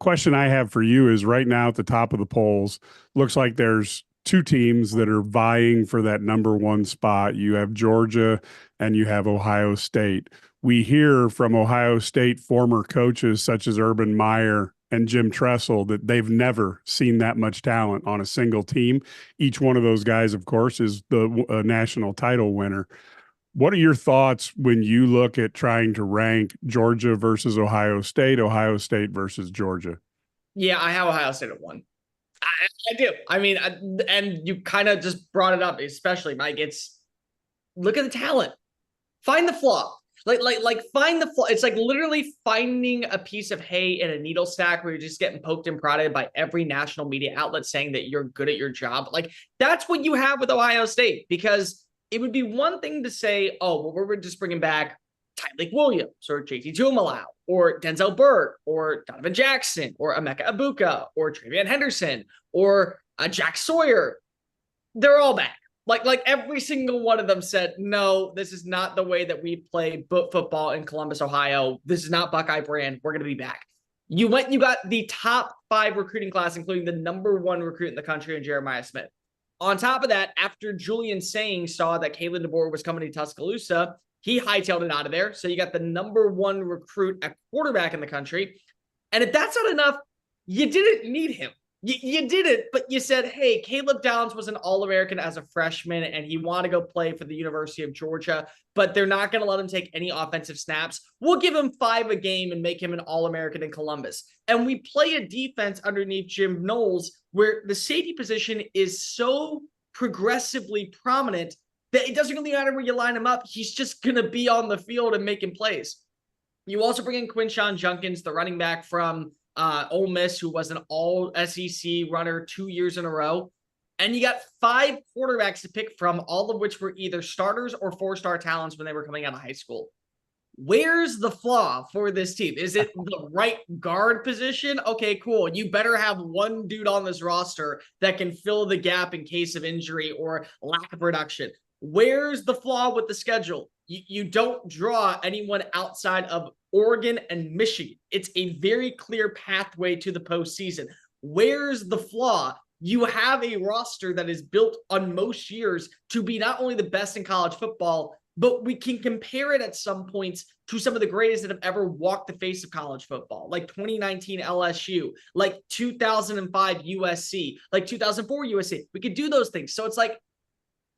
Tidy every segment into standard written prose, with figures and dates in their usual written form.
question I have for you is right now at the top of the polls, looks like there's two teams that are vying for that number one spot. You have Georgia and you have Ohio State. We hear from Ohio State former coaches such as Urban Meyer and Jim Tressel that they've never seen that much talent on a single team. Each one of those guys, of course, is the national title winner. What are your thoughts when you look at trying to rank Georgia versus Ohio State versus Georgia? Yeah, I have Ohio State at one. I do. I mean, and you kind of just brought it up, especially Mike. It's look at the talent, find the flaw. Like find the flaw. It's like literally finding a piece of hay in a needle stack where you're just getting poked and prodded by every national media outlet saying that you're good at your job. Like that's what you have with Ohio State, because it would be one thing to say, oh, well, we're just bringing back Tyreek Williams or JT Tuimoloau or Denzel Burke or Donovan Jackson or Emeka Ibuka or Travion Henderson or Jack Sawyer. They're all back. Like every single one of them said, no, this is not the way that we play football in Columbus, Ohio. This is not Buckeye brand. We're going to be back. You got the top 5 recruiting class, including the number 1 recruit in the country in Jeremiah Smith. On top of that, after Julian Saying saw that Kalen DeBoer was coming to Tuscaloosa, he hightailed it out of there. So you got the number 1 recruit at quarterback in the country. And if that's not enough, you didn't need him. You did it, but you said, hey, Caleb Downs was an All-American as a freshman, and he wanted to go play for the University of Georgia, but they're not going to let him take any offensive snaps. We'll give him 5 a game and make him an All-American in Columbus. And we play a defense underneath Jim Knowles where the safety position is so progressively prominent that it doesn't really matter where you line him up. He's just going to be on the field and making plays. You also bring in Quinshawn Junkins, the running back from Ole Miss, who was an all SEC runner 2 years in a row. And you got 5 quarterbacks to pick from, all of which were either starters or 4-star talents when they were coming out of high school. Where's the flaw for this team? Is it the right guard position? Okay, cool. You better have one dude on this roster that can fill the gap in case of injury or lack of production. Where's the flaw with the schedule? You don't draw anyone outside of Oregon and Michigan. It's a very clear pathway to the postseason. Where's the flaw? You have a roster that is built on most years to be not only the best in college football, but we can compare it at some points to some of the greatest that have ever walked the face of college football, like 2019 LSU, like 2005 USC, like 2004 USC. We could do those things. So it's like,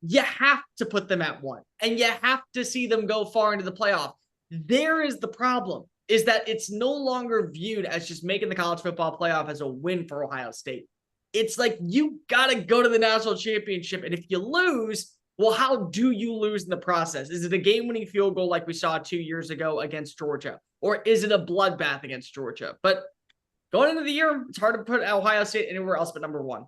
you have to put them at 1 and you have to see them go far into the playoff. There is the problem, is that it's no longer viewed as just making the college football playoff as a win for Ohio State. It's like, you got to go to the national championship. And if you lose, well, how do you lose in the process? Is it a game-winning field goal like we saw 2 years ago against Georgia? Or is it a bloodbath against Georgia? But going into the year, it's hard to put Ohio State anywhere else but number 1.